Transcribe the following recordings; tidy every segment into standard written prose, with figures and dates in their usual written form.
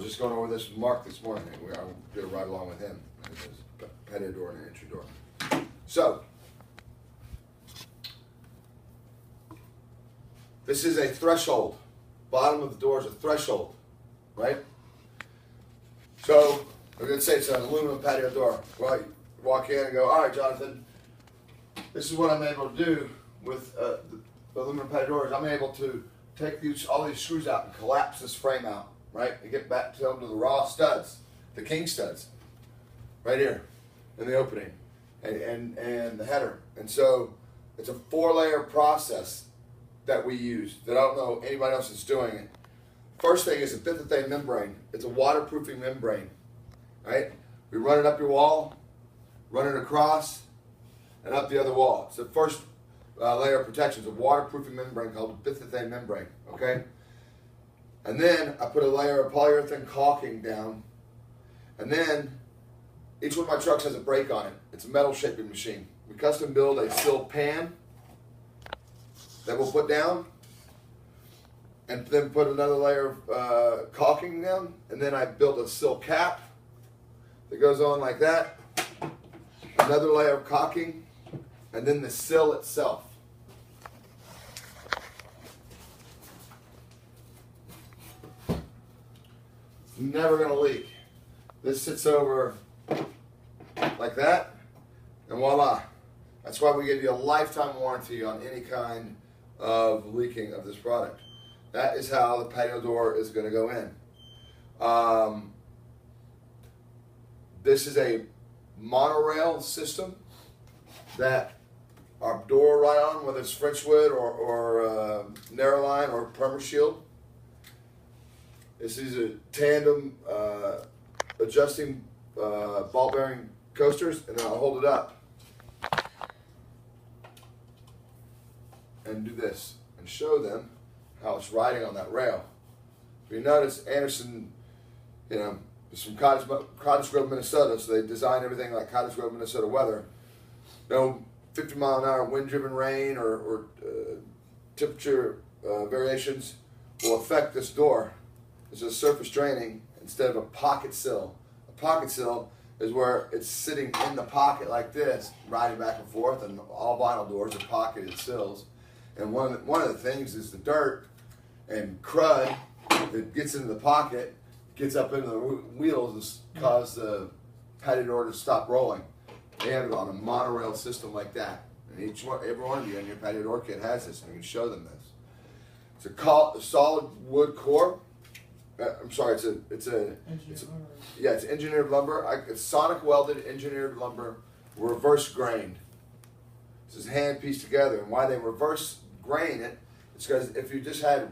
just going over this with Mark this morning. I did a ride along with him. Patio door and an entry door. So, this is a threshold. Bottom of the door is a threshold, right? So, we're going to say it's an aluminum patio door. Well, you walk in and go, all right, Jonathan, this is what I'm able to do with the aluminum patio doors. I'm able to take all these screws out and collapse this frame out, right? And get back to the raw studs, the king studs, right here in the opening and the header. And so it's a 4-layer process that we use that I don't know anybody else is doing it. First thing is a bithythane membrane. It's a waterproofing membrane, right? We run it up your wall, run it across, and up the other wall. It's the first layer of protection. It's a waterproofing membrane called a bithythane membrane, okay? And then I put a layer of polyurethane caulking down, and then each one of my trucks has a brake on it. It's a metal shaping machine. We custom build a sill pan that we'll put down, and then put another layer of caulking down, and then I build a sill cap that goes on like that, another layer of caulking, and then the sill itself. It's never going to leak. This sits over like that, and voila. That's why we give you a lifetime warranty on any kind of leaking of this product. That is how the patio door is going to go in. This is a monorail system that our door ride on, whether it's French wood or narrow line or PermaShield. This is a tandem adjusting ball bearing coasters, and then I'll hold it up and do this and show them how it's riding on that rail. If you notice, Anderson, is from Cottage Grove, Minnesota, so they design everything like Cottage Grove, Minnesota weather. No 50-mile-an-hour wind-driven rain or temperature variations will affect this door. It's a surface draining instead of a pocket sill. A pocket sill is where it's sitting in the pocket like this, riding back and forth, and all vinyl doors are pocketed sills. And one of the things is the dirt and crud that gets into the pocket, gets up into the wheels, and cause the patio door to stop rolling. They have it on a monorail system like that. And every one of you in your patio door kit has this, and you can show them this. It's a solid wood core. It's engineered lumber. It's sonic welded engineered lumber, reverse grained. This is hand pieced together, and why they reverse grain it, it's because if you just had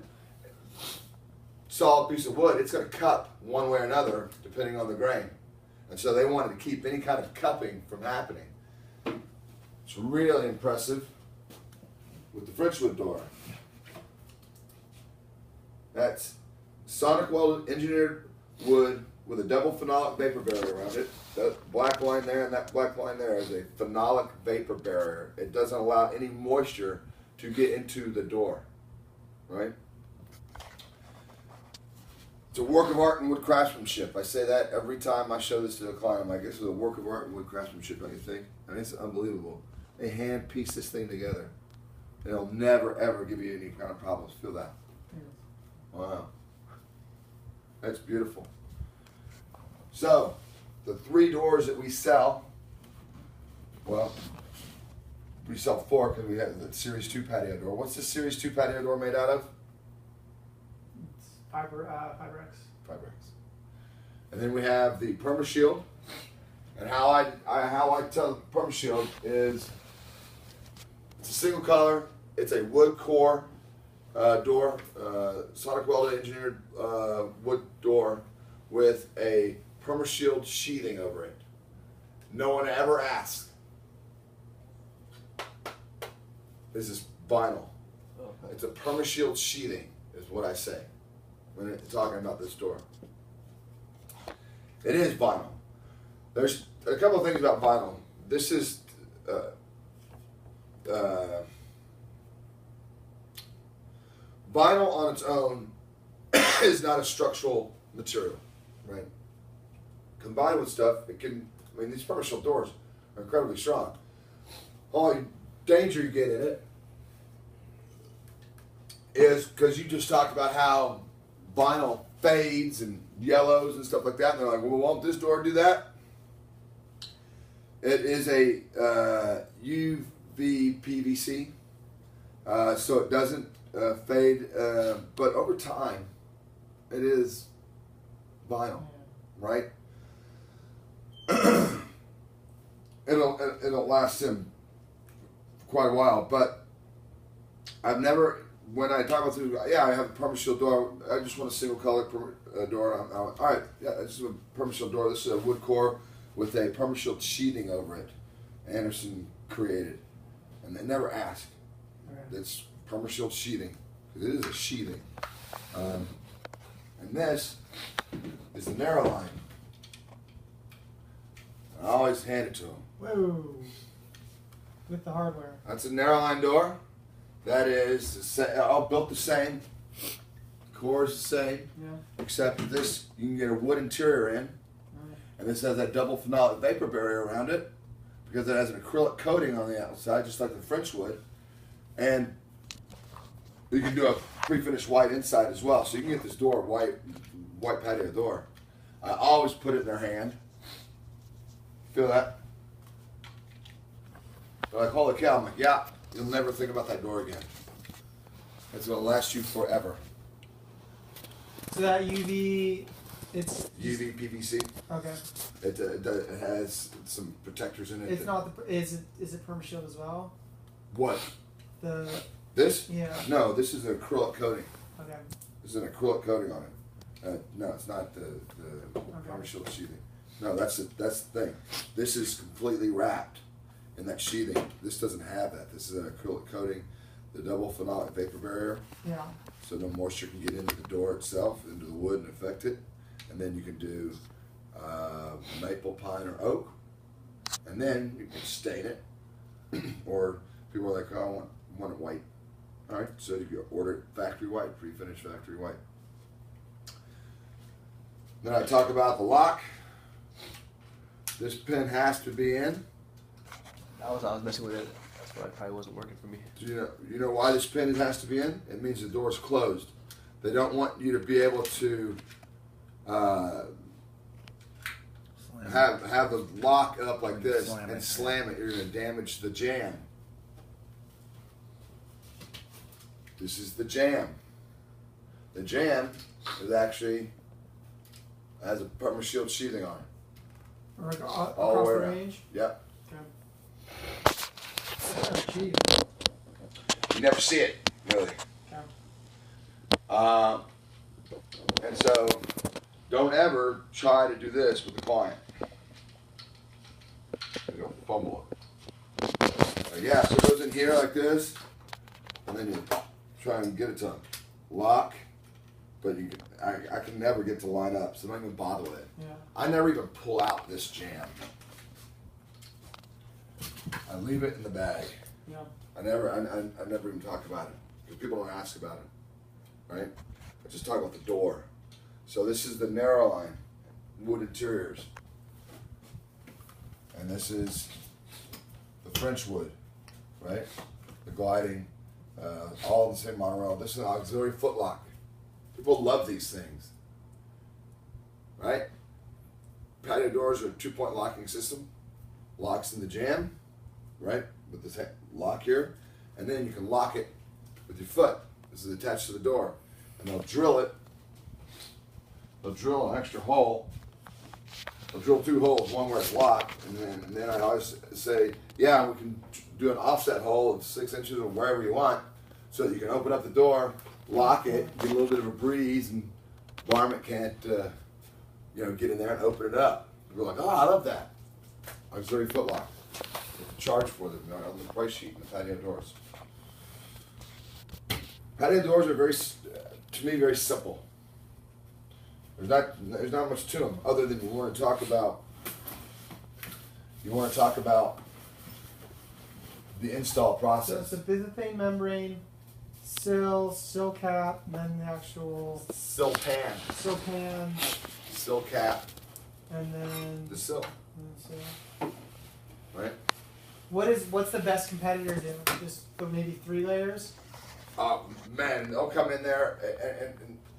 solid piece of wood, it's going to cup one way or another depending on the grain, and so they wanted to keep any kind of cupping from happening. It's really impressive with the French wood door. That's sonic welded engineered wood with a double phenolic vapor barrier around it. That black line there and that black line there is a phenolic vapor barrier. It doesn't allow any moisture to get into the door, right? It's a work of art in wood craftsmanship. I say that every time I show this to a client. I'm like, this is a work of art in wood craftsmanship, don't you think? I mean, it's unbelievable. They hand piece this thing together. It'll never, ever give you any kind of problems. Feel that? Wow. That's beautiful. So, the 3 doors that we sell, well, we sell 4 because we have the Series 2 patio door. What's the Series 2 patio door made out of? It's FiberX. FiberX. And then we have the PermaShield. And how I tell PermaShield is it's a single color. It's a wood core door, sonic welded engineered wood door with a PermaShield sheathing over it. No one ever asked. This is vinyl. It's a PermaShield sheathing, is what I say when talking about this door. It is vinyl. There's a couple of things about vinyl. This is vinyl on its own is not a structural material. right? Combined with stuff, it can. I mean, these permashield doors are incredibly strong. Only danger you get in it is because you just talked about how vinyl fades and yellows and stuff like that, and they're like, well, won't this door do that? It is a UV PVC, so it doesn't fade, but over time, it is vinyl, right? It'll last him quite a while, but I've never, when I talk about I have a permashield door. I just want a single color door. All right, yeah, this is a permashield door. This is a wood core with a permashield sheathing over it. Anderson created, and they never ask. Okay. It's permashield sheathing because it is a sheathing. And this is the narrow line. I always hand it to them. Whoa. With the hardware. That's a narrow line door. That is all built the same. The core is the same. Yeah. Except that this, you can get a wood interior in. Right. And this has that double phenolic vapor barrier around it because it has an acrylic coating on the outside, just like the French wood. And you can do a pre-finished white inside as well. So you can get this door white patio door. I always put it in their hand. Feel that? They're like, holy cow. I'm like, yeah, you'll never think about that door again. It's going to last you forever. So that UV, it's UV PVC. okay. It has some protectors in it. It's not the. Is it permashield as well? What? This? Yeah. No, this is an acrylic coating. Okay. There's an acrylic coating on it. No, it's not the permashield sheathing. No, that's the thing. This is completely wrapped in that sheathing. This doesn't have that. This is an acrylic coating, the double phenolic vapor barrier. Yeah. So no moisture can get into the door itself, into the wood and affect it. And then you can do maple, pine, or oak. And then you can stain it. Or people are like, oh, I want it white. All right, so you can order it factory white, pre-finished factory white. Then I talk about the lock. This pin has to be in. I was messing with it. That's why it probably wasn't working for me. Do you know why this pin has to be in? It means the door's closed. They don't want you to be able to have the lock up like this and slam it. You're going to damage the jamb. This is the jamb. The jamb is actually has a permashield sheathing on it. Or like All the across way the around. range. Yep. Okay. Cheap. You never see it, really. Okay. And so, don't ever try to do this with the client. You don't fumble it. Yeah, so it goes in here like this, and then you try and get it to lock, but I can never get to line up, so don't even bother with it. Yeah. I never even pull out this jam. I leave it in the bag. Yeah. I never even talk about it because people don't ask about it, right? I just talk about the door. So this is the narrow line, wood interiors, and this is the French wood, right? The gliding, all the same monorail. This is an auxiliary footlock. People love these things, right? Patio doors are a 2-point locking system. Locks in the jamb, right? With this lock here, and then you can lock it with your foot. This is attached to the door, and they'll drill it. They'll drill an extra hole. They'll drill 2 holes, one where it's locked, and then I always say, yeah, we can do an offset hole of 6 inches or wherever you want, so that you can open up the door, lock it, get a little bit of a breeze, and varmint can't, get in there and open it up. People are like, oh, I love that. Auxiliary footlock. Charge for them on the price sheet in the patio doors. Patio doors are to me, very simple. There's not much to them other than you want to talk about the install So process. it's a byzantine membrane, sill cap, and then the actual Sill pan. sill pan. sill cap, And then. the sill, So, right? what's the best competitor do? Just for maybe 3 layers? Man, they'll come in there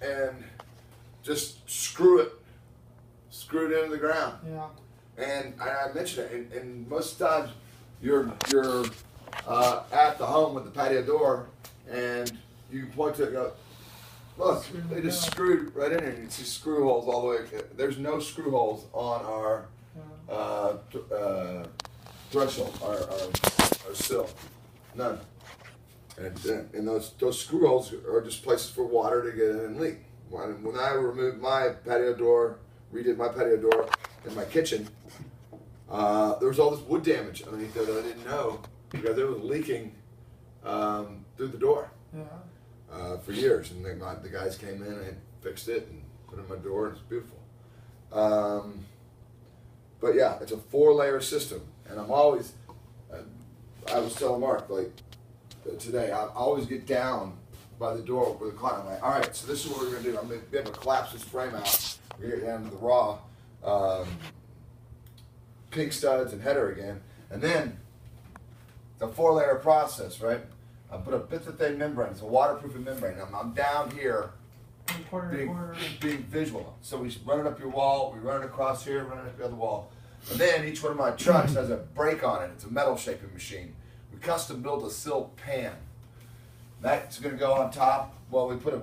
and just screw it into the ground. Yeah. And I mentioned it, and most times you're at the home with the patio door, and you can point to it and go, look, they just screwed right in here. You can see screw holes all the way. There's no screw holes on our threshold, our sill, none. And those screw holes are just places for water to get in and leak. When I removed my patio door, redid my patio door in my kitchen, there was all this wood damage underneath there that I didn't know because it was leaking through the door for years. And the guys came in and fixed it and put it in my door, and it's beautiful. But yeah, it's a 4-layer system, and I'm always. I was telling Mark today, I always get down by the door with a client. I'm like, all right, so this is what we're gonna do. I'm gonna be able to collapse this frame out. We're gonna get down to the raw pink studs and header again, and then the 4-layer process, right? I put a bit of thin membrane. It's a waterproofing membrane. I'm down here being visual. So we run it up your wall, we run it across here, run it up the other wall. And then each one of my trucks has a brake on it. It's a metal shaping machine. We custom built a sill pan. That's going to go on top. Well, we put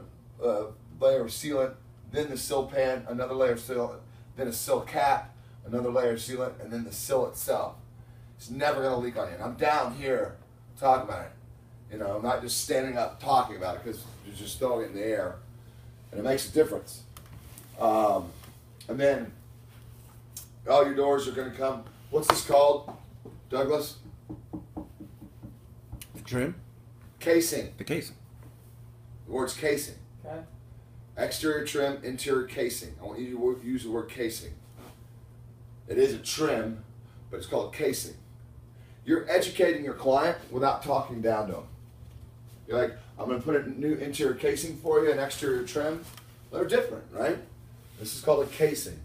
a layer of sealant, then the sill pan, another layer of sealant, then a sill cap, another layer of sealant, and then the sill itself. It's never going to leak on you. And I'm down here talking about it. You know, I'm not just standing up talking about it because you're just throwing it in the air. And it makes a difference. And then all your doors are going to come. What's this called, Douglas? The trim? Casing. The casing. The word's casing. Okay. Exterior trim, interior casing. I want you to use the word casing. It is a trim, but it's called casing. You're educating your client without talking down to them. You're like, I'm going to put a new interior casing for you, an exterior trim. They're different, right? This is called a casing.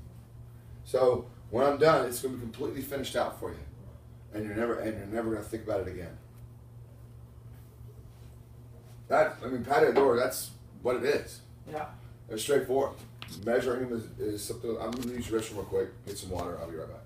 So when I'm done, it's going to be completely finished out for you, and you're never going to think about it again. Patio door. That's what it is. Yeah. It's straightforward. Measuring them is something. I'm going to use your restroom real quick. Get some water. I'll be right back.